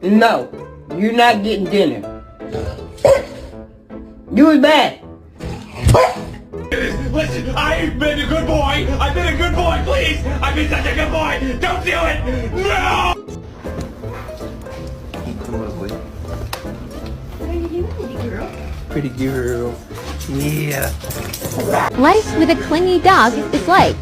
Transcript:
No, you're not getting dinner. You was bad. Listen, I've been a good boy. I've been a good boy, please. I've been such a good boy. Don't do it. No. Pretty girl. Yeah. Life with a clingy dog is like.